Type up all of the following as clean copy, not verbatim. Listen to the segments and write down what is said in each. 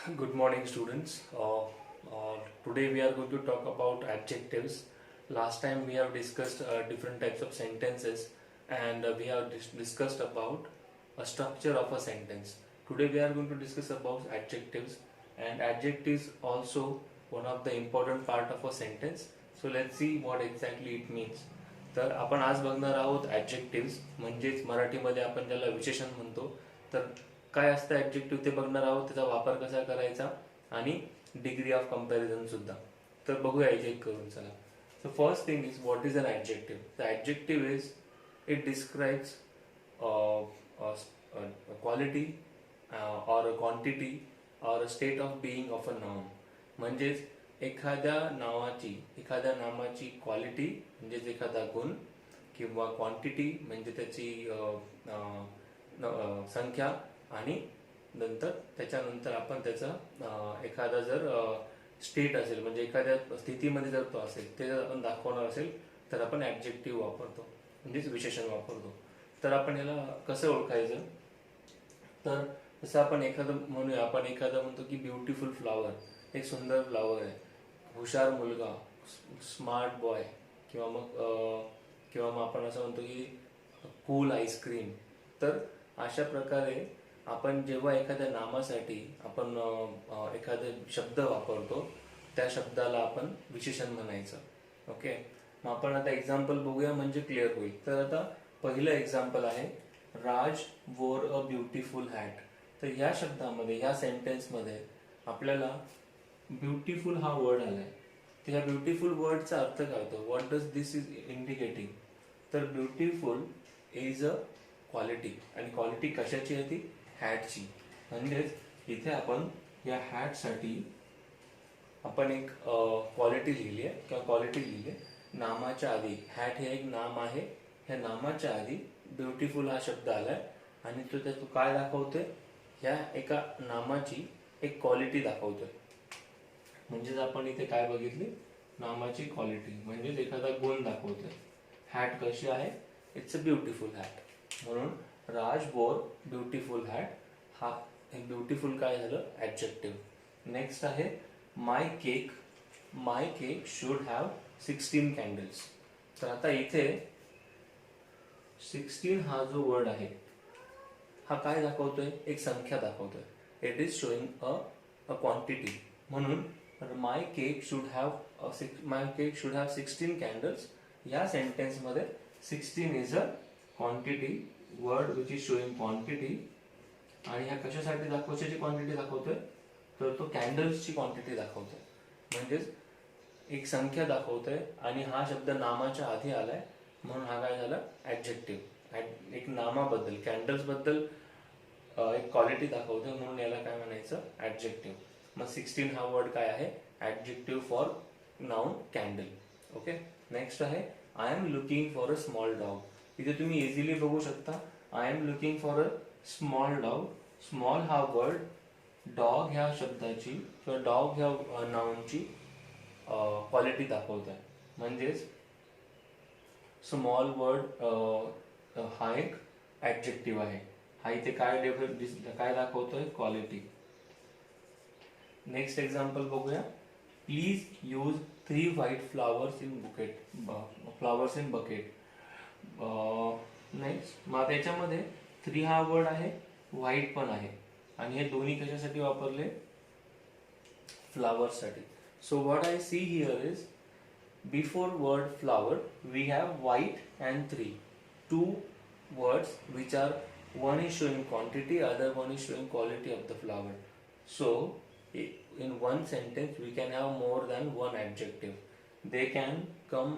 Good morning, students. Today we are going to talk about adjectives. Last time we have discussed different types of sentences, and we have discussed about a structure of a sentence. Today we are going to discuss about adjectives, and adjectives also one of the important part of a sentence. So let's see what exactly it means. तर आपण आज बघणार आहोत ॲडजेक्टिव्स, म्हणजेच मराठीमध्ये आपण ज्याला विशेषण म्हणतो. तर काय असतं ॲडजेक्टिव्ह ते बघणार आहोत, त्याचा वापर कसा करायचा आणि डिग्री ऑफ कंपॅरिझन सुद्धा. तर बघूया एक एक करून. चला. So first thing is what is an adjective. The adjective is it describes quality or quantity or a state of being of a noun. म्हणजेच एखाद्या नामाची क्वालिटी म्हणजेच एखादा गुण, किंवा क्वांटिटी म्हणजे त्याची संख्या, आणि त्याच्यानंतर आपण त्याचा एखादा जर स्टेट असेल म्हणजे एखाद्या स्थितीमध्ये जर तो असेल ते जर आपण दाखवणार असेल तर आपण ॲडजेक्टिव्ह वापरतो, म्हणजेच विशेषण वापरतो. तर आपण याला कसं ओळखायचं, तर जसं आपण एखादं म्हणतो की ब्युटिफुल फ्लॉवर, एक सुंदर फ्लॉवर आहे, हुशार मुलगा, स्मार्ट बॉय, किंवा मग आपण असं म्हणतो की कूल आईस्क्रीम. तर अशा प्रकारे आपण जेव्हा एखाद्या नामासाठी आपण एखादा शब्द वापरतो त्या शब्दाला आपण विशेषण म्हणायचं. ओके. मग आपण आता एक्झाम्पल बघूया म्हणजे क्लिअर होईल. तर आता पहिलं एक्झाम्पल आहे, राज वोर अ ब्युटिफुल हॅट. तर ह्या शब्दामध्ये, ह्या सेंटेन्समध्ये आपल्याला ब्युटिफुल हा वर्ड आलाय. तर ह्या ब्युटिफुल वर्डचा अर्थ काय होतो, what does this is indicating. तर ब्युटिफुल इज अ क्वालिटी, आणि क्वालिटी कशाची आहे ती, हॅटची. म्हणजेच इथे आपण या हॅटसाठी आपण एक क्वालिटी लिहिली आहे किंवा क्वालिटी लिहिली आहे. नामाच्या आधी, हॅट हे एक नाम आहे, ह्या नामाच्या आधी ब्युटिफुल हा शब्द आलाय, आणि तो काय दाखवतोय, ह्या एका नामाची एक क्वालिटी दाखवतोय. म्हणजेच आपण इथे काय बघितली, नामाची क्वालिटी म्हणजेच एखादा गुण दाखवतोय. हॅट कशी आहे, इट्स अ ब्युटिफुल हॅट. म्हणून राज वोर ब्युटिफुल हॅट, हा ब्युटिफुल काय झालं, ॲडजेक्टिव्ह. नेक्स्ट आहे माय केक शुड हॅव 16 कॅन्डल्स. तर आता इथे 16 हा जो वर्ड आहे हा काय दाखवतोय, एक संख्या दाखवतोय. It is showing a quantity. म्हणून माय केक शुड हॅव 16 कॅन्डल्स. या सेंटेन्समध्ये 16 is a quantity word which is showing quantity. आणि ह्या कशाची क्वांटिटी दाखवतोय, तर तो कॅन्डल्सची क्वांटिटी दाखवतोय. म्हणजेच एक संख्या दाखवतोय, आणि हा शब्द नामाच्या आधी आलाय, म्हणून हा काय झाला, ॲडजेक्टिव्ह. एक नामाबद्दल, कॅन्डल्सबद्दल एक क्वालिटी दाखवतोय, म्हणून याला काय म्हणायचं, ॲडजेक्टिव्ह. मग 16 हा वर्ड काय आहे, adjective for noun candle. Okay. Next आहे I am looking for a small dog. इथे तुम्ही इझिली बघू शकता, I am looking for a small dog. Small हा वर्ड डॉग ह्या शब्दाची किंवा डॉग ह्या नाउनची क्वालिटी दाखवत आहे. म्हणजेच स्मॉल वर्ड हा एक ॲडजेक्टिव्ह आहे. हा इथे काय दाखवतोय, क्वालिटी. नेक्स्ट एक्झाम्पल बघूया. Please use 3 white flowers in bucket. Next मग त्याच्यामध्ये 3 हा वर्ड आहे, व्हाईट पण आहे, आणि हे दोन्ही कशासाठी वापरले, फ्लावर्ससाठी. So what I see here is before word flower we have white and 3 two words which are one is showing quantity, other one is showing quality of the flower. So in one sentence we can have more than one adjective. They can come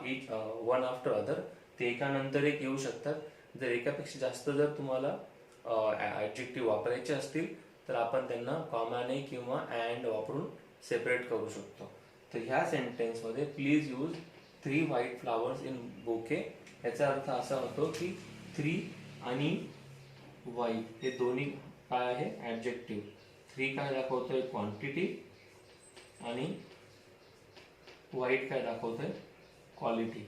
each one after other. ते एकानंतर एक येऊ शकतात. जर एकापेक्षा जास्त जर तुम्हाला ॲडजेक्टिव्ह वापरायचे असतील तर आपण त्यांना कॉमाने किंवा अँड वापरून सेपरेट करू शकतो. तर ह्या सेंटेन्समध्ये please use 3 white flowers in bouquet, याचा अर्थ असा होतो की 3 आणि व्हाईट हे दोन्ही काय आहे, ॲडजेक्टिव्ह. 3 काय दाखवतोय, क्वांटिटी, आणि व्हाईट काय दाखवतोय, क्वालिटी.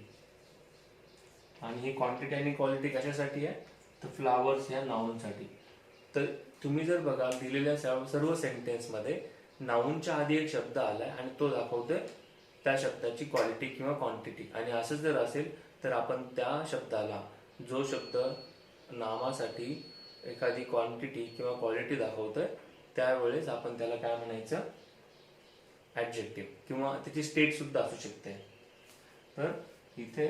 आणि ही क्वांटिटी आणि क्वालिटी कशासाठी आहे, तर फ्लावर्स ह्या नाउनसाठी. तर तुम्ही जर बघा दिलेल्या सर्व सेंटेन्समध्ये नाऊनच्या आधी एक शब्द आलाय आणि तो दाखवतोय त्या शब्दाची क्वालिटी किंवा क्वांटिटी, आणि असं जर असेल तर आपण त्या शब्दाला, जो शब्द नामासाठी एखादी क्वांटिटी किंवा क्वालिटी दाखवतोय, त्यावेळेस आपण त्याला काय म्हणायचं, ऍडजेक्टिव्ह, किंवा त्याची स्टेट सुद्धा असू शकते. तर इथे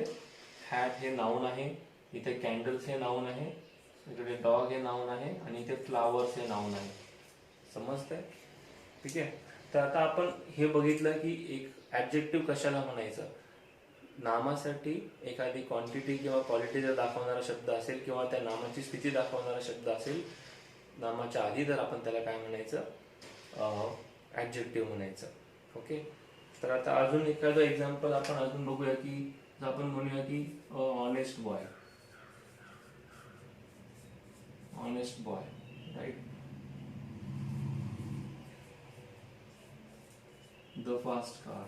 हॅट हे नाऊन आहे, इथे कॅन्डल्स हे नाऊन आहे, इकडे डॉग हे नाऊन आहे, आणि इथे फ्लावर्स हे नाऊन आहे. समजतंय? ठीक आहे. तर आता आपण हे बघितलं की एक ऍडजेक्टिव्ह कशाला म्हणायचं. नामासाठी एखादी क्वांटिटी किंवा क्वालिटी जर दाखवणारा शब्द असेल किंवा त्या नामाची स्थिती दाखवणारा शब्द असेल नामाच्या आधी, तर आपण त्याला काय म्हणायचं, ऍडजेक्टिव्ह म्हणायचं. ओके. तर आता अजून एखादं एक्झाम्पल आपण अजून बघूया की आपण म्हणूया की honest boy. Honest boy, right. The fast car.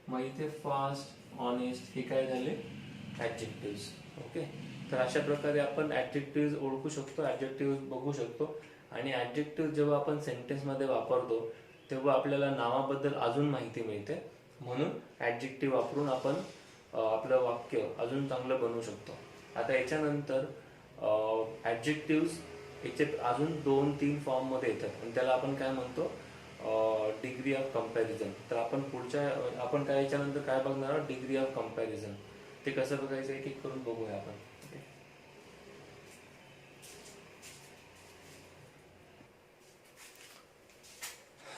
मग इथे फास्ट, ऑनेस्ट हे काय झाले, ऍडजेक्टिव्ह. ओके. तर अशा प्रकारे आपण ऍडजेक्टिव्ह ओळखू शकतो, ऍडजेक्टिव्ह बघू शकतो. आणि ऍडजेक्टिव्ह जेव्हा आपण सेंटेन्स मध्ये वापरतो तेव्हा आपल्याला नावाबद्दल अजून माहिती मिळते, म्हणून ऍडजेक्टिव्ह वापरून आपण आपलं वाक्य अजून चांगलं बनवू शकतो. आता याच्यानंतर ऍडजेक्टिव्ह याचे अजून 2-3 फॉर्म मध्ये येतात आणि त्याला आपण काय म्हणतो, डिग्री ऑफ कंपॅरिझन. तर आपण काय याच्यानंतर काय बघणार, डिग्री ऑफ कंपॅरिझन. ते कसं बघायचं एक एक करून बघूया आपण.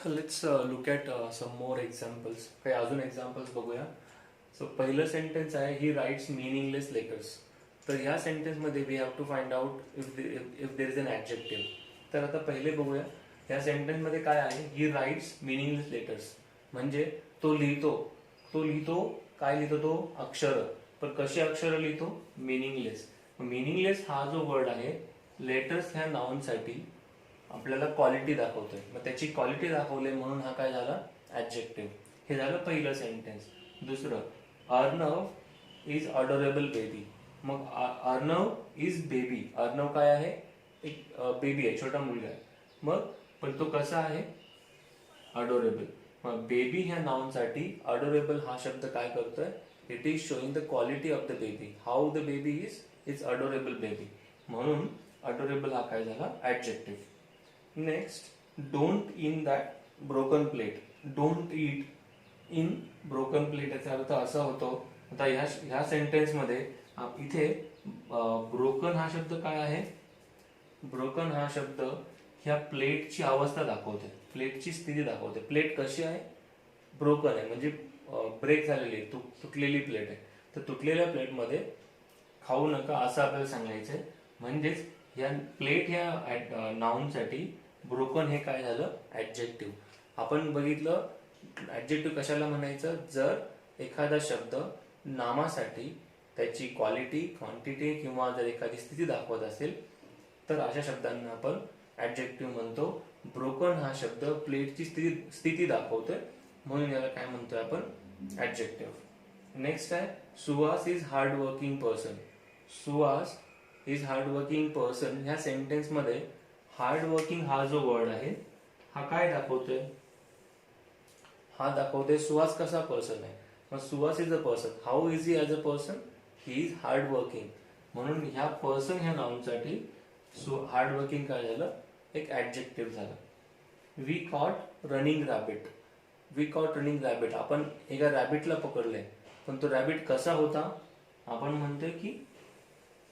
Let's look at some more examples. काही अजून एक्झाम्पल्स बघूया. सो पहिलं सेंटेन्स आहे, ही राईट्स मीनिंगलेस लेटर्स. तर ह्या सेंटेन्समध्ये we have to find out if there is an adjective. तर आता पहिले बघूया या सेंटेन्समध्ये काय आहे, ही राईट्स मीनिंगलेस लेटर्स. म्हणजे तो लिहितो काय लिहितो, तो अक्षर. पण कशी अक्षर लिहितो, मीनिंगलेस. मीनिंगलेस हा जो वर्ड आहे, लेटर्स ह्या नाउनसाठी आपल्याला क्वालिटी दाखवतोय. मग त्याची क्वालिटी दाखवली म्हणून हा काय झाला, ऍडजेक्टिव्ह. हे झालं पहिलं सेंटेन्स. दुसरं, अर्णव इज अडोरेबल बेबी. मग अर्णव इज बेबी. अर्णव काय आहे, एक बेबी आहे, छोटा मुलगा आहे. मग पण तो कसा आहे, अडोरेबल. मग बेबी ह्या नाउनसाठी अडोरेबल हा शब्द काय करतोय, it is showing the quality of the baby, how the baby is adorable baby. म्हणून अडोरेबल हा काय झाला, adjective. Next, don't in that broken plate. Don't eat in broken plate याचा अर्थ असा होतो. आता ह्या सेंटेन्स मध्ये इथे ब्रोकन हा शब्द काय आहे, ब्रोकन हा शब्द ह्या प्लेटची अवस्था दाखवते, प्लेटची स्थिती दाखवते. प्लेट कशी आहे, ब्रोकन आहे, म्हणजे ब्रेक झालेली, तुटलेली प्लेट आहे. तर तुटलेल्या प्लेटमध्ये खाऊ नका असं आपल्याला सांगायचंय. म्हणजेच या प्लेट ह्या नाउनसाठी ब्रोकन हे काय झालं, ऍडजेक्टिव्ह. आपण बघितलं ऍडजेक्टिव्ह कशाला म्हणायचं, जर एखादा शब्द नामासाठी त्याची क्वालिटी, क्वांटिटी किंवा जर एखादी स्थिती दाखवत असेल तर अशा शब्दांना आपण ऍडजेक्टिव्ह म्हणतो. ब्रोकन हा शब्द प्लेटची स्थिती दाखवतोय म्हणून याला काय म्हणतोय आपण, ऍडजेक्टिव्ह. नेक्स्ट आहे, Suhas is hard working person. Suhas is hard working person. ह्या सेंटेन्स मध्ये हार्ड वर्किंग हा जो वर्ड आहे हा काय दाखवतोय, हा दाखवतोय सुहास कसा पर्सन आहे. मग Suhas is a person, how is he as a person, he is hard working. म्हणून ह्या पर्सन ह्या नाउनसाठी हार्ड वर्किंग काय झालं, एक ऍडजेक्टिव्ह झालं. We caught running rabbit. We caught running rabbit. आपण एका रॅबिटला पकडलंय, पण तो रॅबिट कसा होता, आपण म्हणतोय की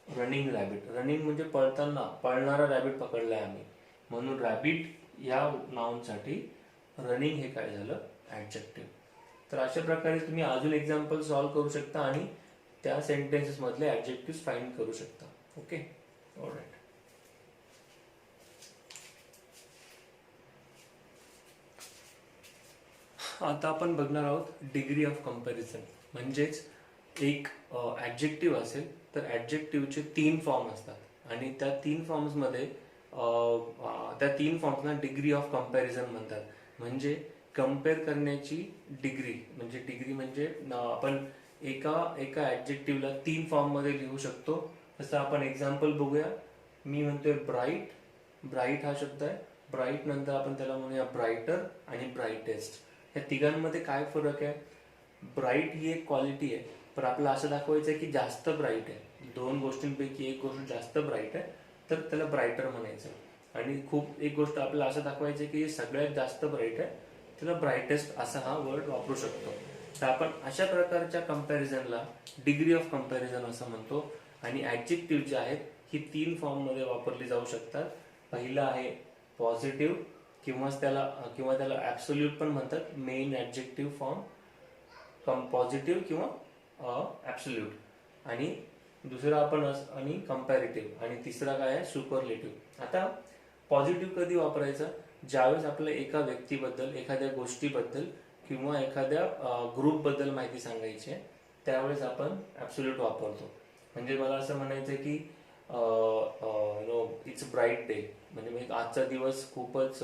रनिंग रॅबिट. रनिंग म्हणजे पळणारा रॅबिट पकडलाय आम्ही, म्हणून रॅबिट या नाउनसाठी रनिंग हे काय झालं, ऍडजेक्टिव्ह. तर अशा प्रकारे तुम्ही अजून एक्झाम्पल सॉल्व्ह करू शकता आणि त्या सेंटेन्सेस मधले ऍडजेक्टिव्ह फाइंड करू शकता. Okay, all right. आता आपण बघणार आहोत डिग्री ऑफ कंपॅरिझन. म्हणजेच एक ऍडजेक्टिव्ह असेल तर ऍडजेक्टिव्हचे 3 फॉर्म असतात आणि त्या 3 फॉर्म्समध्ये त्या 3 फॉर्म्सना डिग्री ऑफ कंपॅरिझन म्हणतात. म्हणजे कम्पेअर करण्याची डिग्री. म्हणजे डिग्री म्हणजे आपण एका ऍडजेक्टिव्हला 3 फॉर्म मध्ये लिहू शकतो. तसं आपण एक्झाम्पल बघूया. मी म्हणतोय ब्राईट, ब्राईट हा शब्द आहे, ब्राईट नंतर आपण त्याला म्हणूया ब्राईटर आणि ब्राईटेस्ट. या तिघांमध्ये काय फरक आहे? ब्राईट ही एक क्वालिटी आहे, पण आपल्याला असं दाखवायचं आहे की जास्त ब्राईट आहे, दोन गोष्टींपैकी एक गोष्ट जास्त ब्राईट आहे तर त्याला ब्राईटर म्हणायचं. आणि खूप एक गोष्ट आपल्याला असं दाखवायचं की सगळ्यात जास्त ब्राईट आहे त्याला ब्राईटेस्ट असा हा वर्ड वापरू शकतो. तर आपण अशा प्रकारच्या कंपॅरिझनला डिग्री ऑफ कंपॅरिझन असं म्हणतो. आणि ऍडजेक्टिव्ह जे आहेत ही 3 फॉर्ममध्ये वापरली जाऊ शकतात. पहिलं आहे पॉझिटिव्ह किंवा त्याला ऍब्सोल्यूट पण म्हणतात, मेन ऍडजेक्टिव्ह फॉर्म पॉझिटिव्ह किंवा ऍब्सोल्यूट. आणि दुसरा आपण आणि कंपॅरेटिव्ह. आणि तिसरा काय आहे? सुपरलेटिव्ह. आता पॉझिटिव्ह कधी वापरायचं? ज्यावेळेस आपल्याला एका व्यक्तीबद्दल, एखाद्या गोष्टीबद्दल किंवा एखाद्या ग्रुपबद्दल माहिती सांगायची आहे, त्यावेळेस आपण ऍब्सोल्यूट वापरतो. म्हणजे मला असं म्हणायचं की इट्स ब्राईट डे, म्हणजे आजचा दिवस खूपच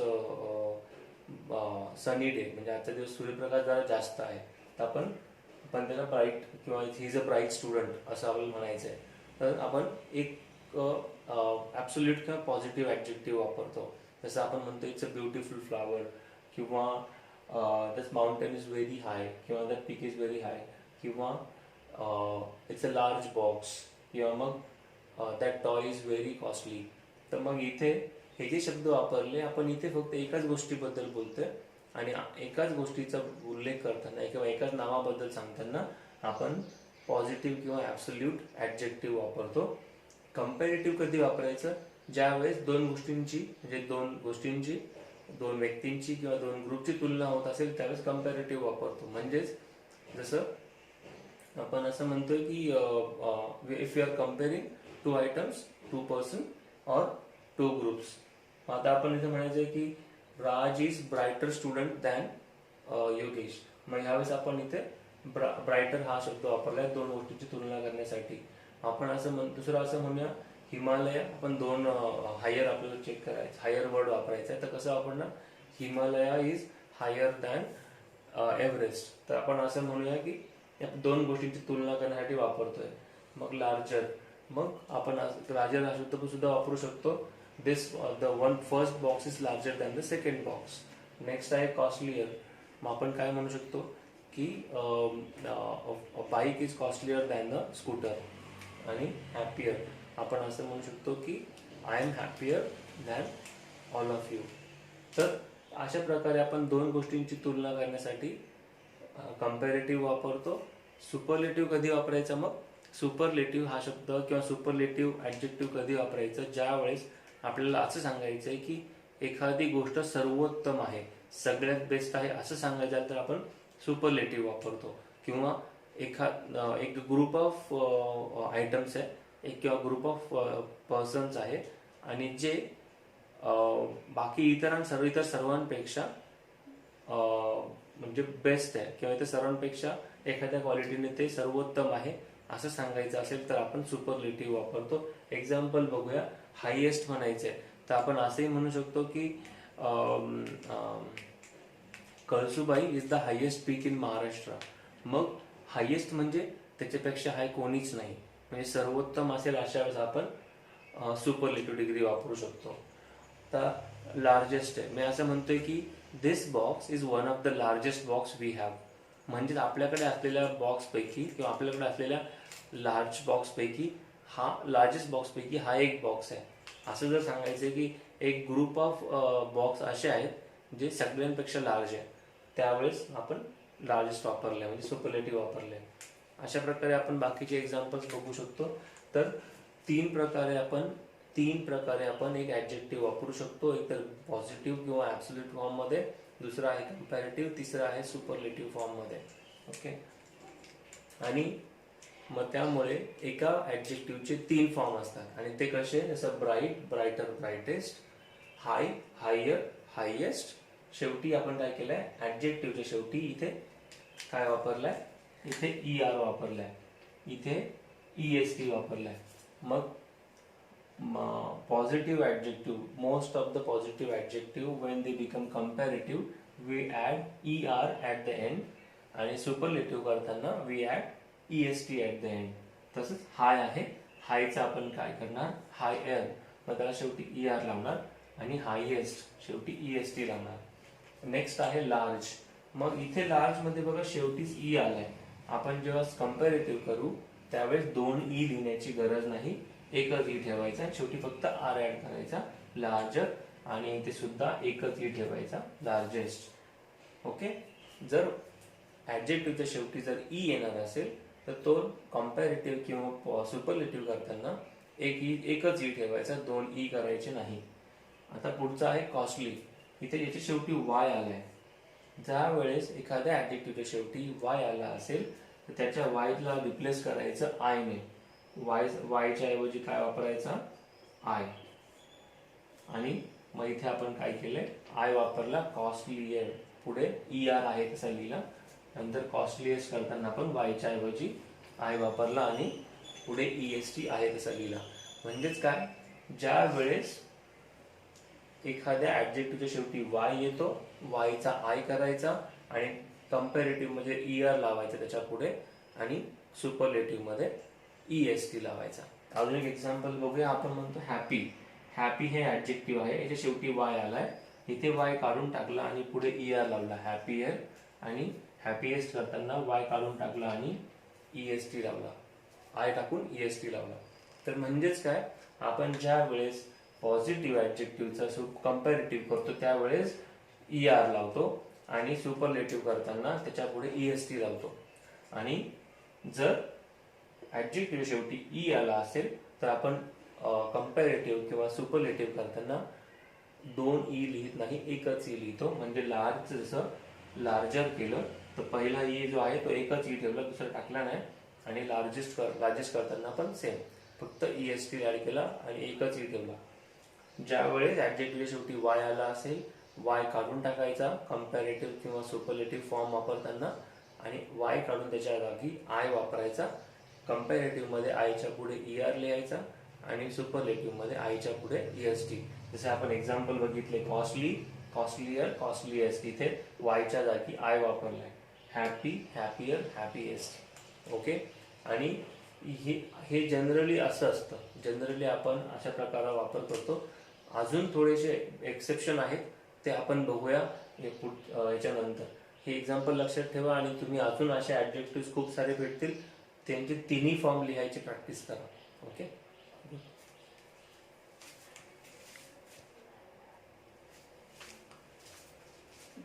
सनी डे, म्हणजे आजचा दिवस सूर्यप्रकाश जरा जास्त आहे, तर आपण त्याला ब्राईट किंवा he is a bright student असं आपल्याला म्हणायचं आहे. तर आपण एक ऍब्सोल्यूट किंवा पॉझिटिव्ह ऍडजेक्टिव्ह वापरतो. जसं आपण म्हणतो इट्स अ ब्युटिफुल फ्लावर, किंवा दिस माउंटेन इज व्हेरी हाय, किंवा that peak is very high, किंवा इट्स अ लार्ज बॉक्स, किंवा मग that toy is very costly. तर मग इथे हे जे शब्द वापरले आपण इथे फक्त एकाच गोष्टीबद्दल बोलतोय आणि एकाच गोष्टीचा उल्लेख करताना किंवा एकाच नावाबद्दल सांगताना आपण पॉझिटिव्ह किंवा ऍब्सोल्यूट ऍडजेक्टिव्ह वापरतो. कंपॅरेटिव्ह कधी वापरायचं? ज्यावेळेस दोन व्यक्तींची किंवा दोन ग्रुपची तुलना होत असेल त्यावेळेस कंपॅरेटिव्ह वापरतो. म्हणजेच जसं आपण असं म्हणतोय की if you are comparing 2 items, 2 person और 2 ग्रुप्स. आता आपण इथे म्हणायचं की Raj is brighter student than Yogesh. मग ह्यावेळेस आपण इथे ब्रायटर हा शब्द वापरलाय दोन गोष्टींची तुलना करण्यासाठी. आपण दुसरं असं म्हणूया हिमालय. आपण दोन हायर आपल्याला चेक करायचं, हायर वर्ड वापरायचा आहे, तर कसं वापरणार? Himalaya is higher than Everest. तर आपण असं म्हणूया की या दोन गोष्टींची तुलना करण्यासाठी वापरतोय. मग लार्जर, मग आपण लार्जर हा शब्द सुद्धा वापरू शकतो. The first box is larger than the second box. Next आहे कॉस्टलियर. मग आपण काय म्हणू शकतो की bike is costlier than the scooter. आणि हॅपियर, आपण असं म्हणू शकतो की I am happier than all of you. तर अशा प्रकारे आपण दोन गोष्टींची तुलना करण्यासाठी कंपॅरेटिव्ह वापरतो. सुपरलेटिव्ह कधी वापरायचं? मग सुपरलेटिव्ह हा शब्द किंवा सुपरलेटिव्ह ऍडजेक्टिव्ह कधी वापरायचं? ज्यावेळेस आपल्याला असं सांगायचं आहे की एखादी गोष्ट सर्वोत्तम आहे, सगळ्यात बेस्ट आहे असं सांगायचं तर आपण सुपरलेटिव्ह वापरतो. किंवा एक ग्रुप ऑफ आयटम्स आहे, एक किंवा ग्रुप ऑफ पर्सन्स आहे आणि जे बाकी इतर सर्वांपेक्षा म्हणजे बेस्ट आहे किंवा इतर सर्वांपेक्षा एखाद्या क्वालिटीने ते सर्वोत्तम आहे असं सांगायचं असेल तर आपण सुपरलेटिव्ह वापरतो. एक्झाम्पल बघूया. हायेस्ट म्हणायचंय तर आपण असंही म्हणू शकतो की Kalsubai is the highest peak in Maharashtra. मग हायेस्ट म्हणजे त्याच्यापेक्षा हाय कोणीच नाही, म्हणजे सर्वोत्तम असेल अशा वेळेस आपण सुपरलेटिव्ह डिग्री वापरू शकतो. तर लार्जेस्ट आहे, मी असं म्हणतोय की this box is one of the largest box we have. म्हणजे आपल्याकडे असलेल्या बॉक्स पैकी किंवा आपल्याकडे असलेल्या लार्ज बॉक्स पैकी हा लार्जेस्ट बॉक्स पैकी हा एक बॉक्स आहे. असं जर सांगायचं की एक ग्रुप ऑफ बॉक्स असे आहेत जे सगळ्यांपेक्षा लार्ज आहे, त्यावेळेस आपण लार्जेस्ट वापरले म्हणजे सुपरलेटिव्ह वापरले. अशा प्रकारे आपण बाकीचे एक्झाम्पल्स बघू शकतो. तर तीन प्रकारे आपण एक ऍडजेक्टिव्ह वापरू शकतो. एक तर पॉझिटिव्ह किंवा ऍब्सोल्यूट फॉर्म मध्ये, दुसरा आहे कंपॅरेटिव्ह, तिसरा आहे सुपरलेटिव्ह फॉर्म मध्ये. ओके. आणि मग त्यामुळे एका ऍडजेक्टिव्हचे 3 फॉर्म असतात आणि ते कसे? जसं ब्राईट, ब्रायटर, ब्राईटेस्ट, हाय, हायर, हायेस्ट. शेवटी आपण काय केलंय? ऍडजेक्टिव्हच्या शेवटी इथे काय वापरलाय? इथे ER वापरलाय, इथे EST वापरलाय. मग positive adjective, most of the positive adjective when they become comparative we add ER at the end आणि superlative करताना we add EST at the end. तसंच हाय आहे, हायचा आपण काय करणार? हायर, मग त्याला शेवटी ER लावणार आणि हायेस्ट शेवटी EST लागणार. नेक्स्ट आहे लार्ज. मग इथे लार्ज मध्ये बघा शेवटीच ई आलाय. आपण जेव्हा कंपॅरेटिव्ह करू त्यावेळेस 2 ई लिहिण्याची गरज नाही, एकच ई ठेवायचा आणि शेवटी फक्त आर ऍड करायचा लार्जर, आणि इथे सुद्धा एकच ई ठेवायचा लार्जेस्ट. ओके. जर ऍडजेक्टिव्हच्या शेवटी जर ई येणार असेल तर तो कंपॅरेटिव्ह किंवा सुपरलेटिव्ह करताना एकच ई ठेवायचा, 2 ई करायचे नाही. आता पुढचा आहे कॉस्टली. इथे याच्या शेवटी वाय आलाय. ज्या वेळेस एखाद्या ऍडजेक्टिव्हच्या शेवटी वाय आला असेल तर त्याच्या वायला रिप्लेस करायचं आय ने. वायच्या ऐवजी काय वापरायचा, आय. आणि मग इथे आपण काय केलंय, आय वापरला, कॉस्टलियर पुढे ER आहे तसा लिहिला. नंतर कॉस्टलिएस्ट करताना आपण वायच्या ऐवजी आय वापरला आणि पुढे EST आहे तसा लिहिला. म्हणजेच काय, ज्या वेळेस एखाद्या ऍडजेक्टिव्हच्या शेवटी वाय येतो, वायचा आय करायचा आणि कंपॅरेटिव्ह मध्ये ER लावायचा त्याच्या पुढे आणि सुपरलेटिव्ह मध्ये EST लावायचा. अजून एक एक्झाम्पल बघूया. आपण म्हणतो हॅपी. हॅपी हे ऍडजेक्टिव्ह आहे, याच्या शेवटी वाय आलाय, इथे वाय काढून टाकला आणि पुढे ER लावला हॅपीयर, आणि हॅपीएस्ट करताना वाय काढून टाकला आणि EST लावला, आय टाकून EST लावला. तर म्हणजेच काय, आपण ज्या वेळेस पॉझिटिव्ह ऍडजेक्टिव्हचा कंपॅरेटिव्ह करतो त्यावेळेस ER लावतो आणि सुपरलेटिव्ह करताना त्याच्या पुढे EST लावतो. आणि जर ऍडजेक्टिव्ह शेवटी ई आला असेल तर आपण कंपॅरेटिव्ह किंवा सुपरलेटिव्ह करताना 2 ई लिहित नाही, एकच ई लिहितो. म्हणजे लार्ज जसं लार्जर केलं तर पहिला ई जो आहे तो एकच ई ठेवला, दुसरा टाकला नाही. आणि लार्जेस्ट करताना पण सेम, फक्त EST ऍड केला आणि एकच ई ठेवला. ज्या वेळेस ऍडजेक्टिव्ह शेवटी वाय आला असेल, वाय काढून टाकायचा कंपॅरेटिव्ह किंवा सुपरलेटिव्ह फॉर्म वापरताना, आणि वाय काढून त्याच्या जागी आय वापरायचा. कंपॅरेटिव्ह मध्ये आयच्या पुढे ER लिहायचा आणि सुपरलेटिव्ह मध्ये आयच्या पुढे EST. जसे आपण एक्झाम्पल बघितले, कॉस्टली, कॉस्टलियर, कॉस्टलीएस्ट, इथे वायच्या जागी आय वापरलाय. Happy, happier, happiest. ओके. आणि हे जनरली असं असतं, जनरली आपण अशा प्रकारे वापर करतो. अजून थोडेसे एक्सेप्शन आहेत, ते आपण बघूया याच्यानंतर. हे एक्झाम्पल लक्षात ठेवा आणि तुम्ही अजून असे ऍडजेक्टिव्ह खूप सारे भेटतील, त्यांचे तिन्ही फॉर्म लिहायची प्रॅक्टिस करा. ओके.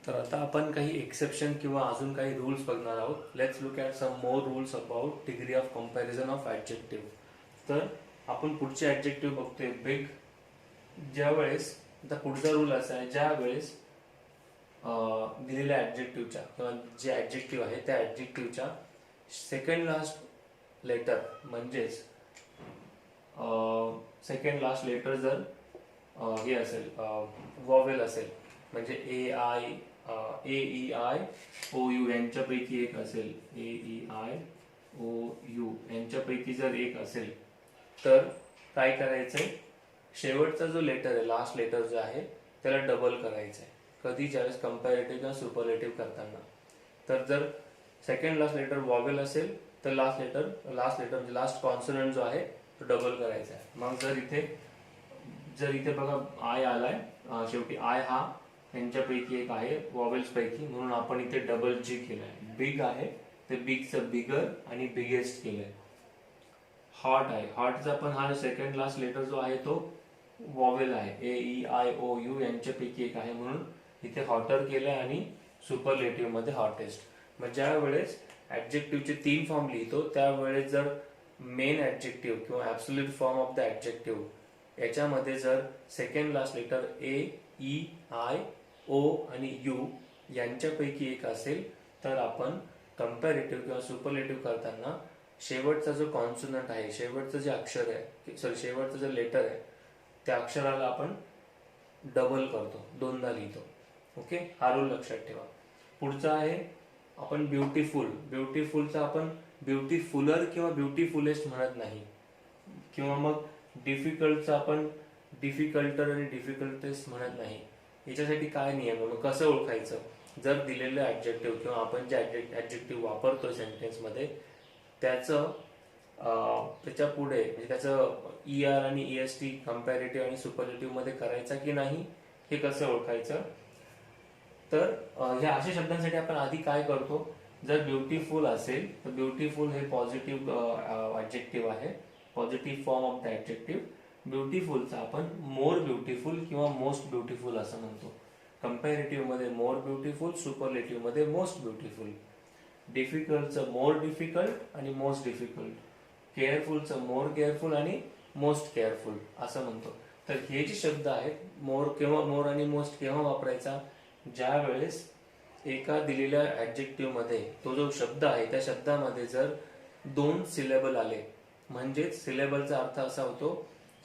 तर आता आपण काही एक्सेप्शन किंवा अजून काही रूल्स बघणार आहोत. Let's look at some more rules about degree of comparison of adjective. तर आपण पुढचे ऍडजेक्टिव्ह बघतोय, बिग. ज्या वेळेस, आता पुढचा रूल असा आहे, ज्या वेळेस दिलेल्या ऍडजेक्टिव्हच्या किंवा जे ऍडजेक्टिव्ह आहे त्या ऍडजेक्टिव्हच्या सेकंड लास्ट लेटर, म्हणजेच सेकंड लास्ट लेटर जर हे असेल, वॉवेल असेल, म्हणजे AEIOU यांच्यापैकी एक असेल, AEIOU यांच्यापैकी जर एक असेल तर काय करायचंय, शेवटचा जो लेटर आहे, लास्ट लेटर जो आहे त्याला डबल करायचंय. कधी, ज्यावेळेस कंपॅरेटिव्ह किंवा सुपरलेटिव्ह करताना. तर जर सेकंड लास्ट लेटर वॉवेल असेल तर लास्ट लेटर म्हणजे लास्ट कॉन्सोनंट जो आहे तो डबल करायचा आहे. मग जर इथे बघा आय आलाय, शेवटी आय हा यांच्यापैकी एक आहे वॉवेल्स पैकी, म्हणून आपण इथे डबल जी केलंय. बिग आहे ते बिगचं बिगर आणि बिगेस्ट केलंय. हॉट आहे, हॉटचा पण हा सेकंड लास्ट लेटर जो आहे तो वॉवेल आहे, AEIOU यांच्यापैकी एक आहे, म्हणून इथे हॉटर केलंय आणि सुपरलेटिव्ह मध्ये हॉटेस्ट. मग ज्या वेळेस ऍडजेक्टिव्हचे 3 फॉर्म लिहितो त्यावेळेस जर मेन ऍडजेक्टिव्ह किंवा absolute form of the adjective याच्यामध्ये जर सेकंड लास्ट लेटर AEIO आणि U यांच्यापैकी एक असेल तर आपण कंपॅरेटिव्ह किंवा सुपरलेटिव्ह करताना शेवटचा जो कॉन्सोनंट आहे, शेवटचं जे अक्षर आहे, शेवटचं जे लेटर आहे त्या अक्षराला आपण डबल करतो, 2दा लिहितो. ओके. हा रूल लक्षात ठेवा. पुढचा आहे आपण ब्युटिफुल. ब्युटिफुलचा आपण ब्युटिफुलर किंवा ब्युटिफुलेस्ट म्हणत नाही, किंवा मग डिफिकल्टचा आपण डिफिकल्टर आणि डिफिकल्टेस्ट म्हणत नाही. याच्यासाठी काय नियम आहे, मग कसं ओळखायचं? जर दिलेलं ऍडजेक्टिव्ह किंवा आपण जे ऍडजेक्टिव्ह वापरतो सेंटेन्स मध्ये त्याचं त्याच्या पुढे म्हणजे त्याचं ER आणि EST कंपॅरेटिव्ह आणि सुपरलेटिव्ह मध्ये करायचा की नाही हे कसं ओळखायचं. तर ह्या अशा शब्दांसाठी आपण आधी काय करतो, जर ब्युटिफुल असेल तर ब्युटिफुल हे पॉझिटिव्ह ऍडजेक्टिव्ह आहे, positive form of the adjective. ब्युटिफुलचा आपण मोर ब्युटिफुल किंवा मोस्ट ब्युटिफुल असं म्हणतो. कंपॅरेटिव्ह मध्ये मोर ब्युटिफुल, सुपरलेटिव्ह मध्ये मोस्ट ब्युटिफुल. डिफिकल्टचं मोर डिफिकल्ट आणि मोस्ट डिफिकल्ट. केअरफुलचं मोर केअरफुल आणि मोस्ट केअरफुल असं म्हणतो. तर हे जे शब्द आहेत मोर आणि मोस्ट केव्हा वापरायचा, ज्या वेळेस एका दिलेल्या ऍडजेक्टिव्ह मध्ये तो जो शब्द आहे त्या शब्दामध्ये जर 2 सिलेबल आले, म्हणजेच सिलेबलचा अर्थ असा होतो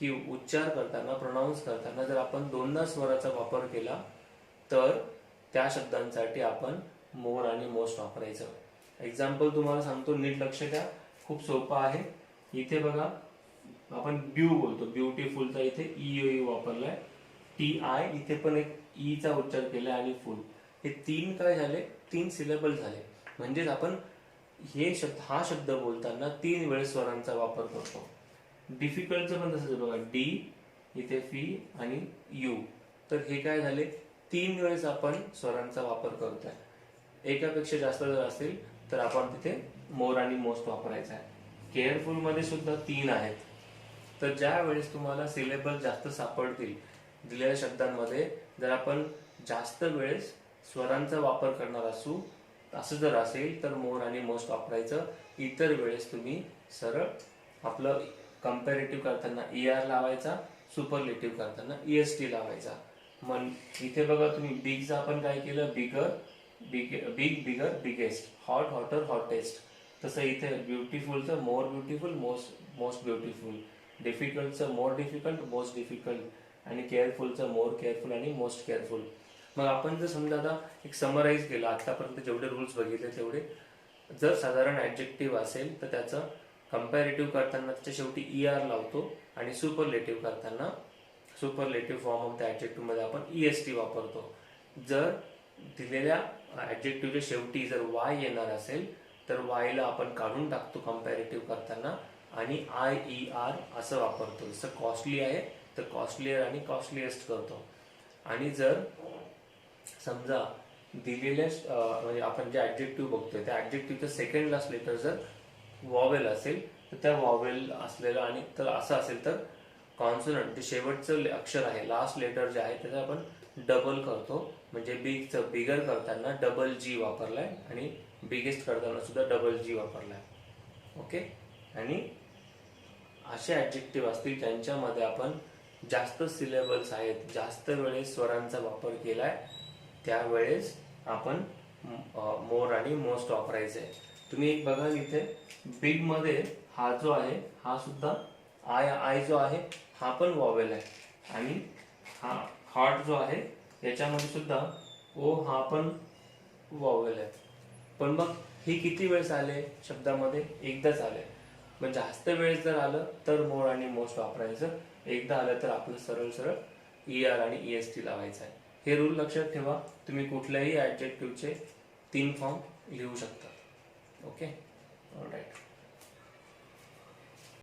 की उच्चार करताना, प्रोनाऊन्स करताना जर आपण 2दा स्वराचा वापर केला तर त्या शब्दांसाठी आपण मोर आणि मोस्ट वापरायचं. एक्झाम्पल तुम्हाला सांगतो, नीट लक्ष द्या, खूप सोपं आहे. इथे बघा आपण ब्यू बोलतो, ब्युटिफुलचा इथे ई वापरलाय, TI इथे पण एक ई चा उच्चार केला आणि फुल. हे 3 काय झाले, 3 सिलेबल झाले. म्हणजेच आपण हा शब्द बोलताना 3 वेळेस स्वरांचा वापर करतो. डिफिकल्टचं पण तसंच बघा, डी इथे फी आणि यू. तर हे काय झाले, 3 वेळेस आपण स्वरांचा वापर करतोय. एकापेक्षा जास्त जर असेल तर आपण तिथे मोर आणि मोस्ट वापरायचा आहे. केअरफुल मध्ये सुद्धा 3 आहेत. तर ज्या वेळेस तुम्हाला सिलेबल जास्त सापडतील दिलेल्या शब्दांमध्ये, जर आपण जास्त वेळेस स्वरांचा वापर करणार असू असं जर असेल तर मोर आणि मोस्ट वापरायचं. इतर वेळेस तुम्ही सरळ आपलं कंपॅरेटिव्ह करताना ER लावायचा, सुपरलेटिव्ह करताना EST लावायचा. मग इथे बघा तुम्ही बिगचं आपण काय केलं, bigger biggest, hot hotter hottest. तसं इथे ब्युटिफुलचं मोर ब्युटिफुल, मोस्ट ब्युटिफुल. डिफिकल्टचं मोर डिफिकल्ट, मोस्ट डिफिकल्ट. आणि केअरफुलचं मोर केअरफुल आणि मोस्ट केअरफुल. मग आपण जर समजा आता एक समराईज केलं, आतापर्यंत जेवढे रूल्स बघितले तेवढे, जर साधारण ऍडजेक्टिव्ह असेल तर त्याचं कंपॅरेटिव्ह करताना त्याच्या शेवटी ER लावतो आणि सुपरलेटिव्ह करताना superlative form of the adjective मध्ये आपण EST वापरतो. जर दिलेल्या ऍडजेक्टिव्हच्या शेवटी जर Y येणार असेल तर Y ला आपण काढून टाकतो कंपॅरेटिव्ह करताना आणि IER असं वापरतो. जसं कॉस्टली आहे तर कॉस्टलियर आणि कॉस्टलिएस्ट करतो. आणि जर समजा दिलेल्या म्हणजे आपण जे ऍडजेक्टिव्ह बघतोय त्या ऍडजेक्टिव्हचं सेकंड लास्ट लेटर जर वॉवेल असेल तर त्या वॉवेल असलेलं, आणि तर असं असेल तर कॉन्सोनंट जे शेवटचं अक्षर आहे, लास्ट लेटर जे आहे त्याचं आपण डबल करतो. म्हणजे बिगचं बिगर करताना डबल G वापरलाय आणि बिगेस्ट करताना सुद्धा डबल G वापरलाय. ओके. आणि असे ऍडजेक्टिव्ह असतील त्यांच्यामध्ये आपण जास्त सिलेबल्स आहेत, जास्त वेळेस स्वरांचा वापर केलाय, त्यावेळेस आपण मोर आणि मोस्ट वापरायचे. तुम्ही एक बघा इथे बिग मध्ये हा जो आहे हा सुद्धा आय जो आहे हा पण वॉवेल आहे, आणि हा हॉट जो आहे याच्यामध्ये सुद्धा ओ हा पण वॉवेल आहे. पण मग हे किती वेळेस आले शब्दामध्ये, एकदाच आले. पण जास्त वेळेस जर आलं तर मोर आणि मोस्ट वापरायचं, एकदा आलं तर आपलं सरळ सरळ ER आणि EST लावायचं आहे. हे रूल लक्षात ठेवा. तुम्ही कुठल्याही ऍडजेक्टिव्हचे 3 फॉर्म लिहू शकता. Okay, all right.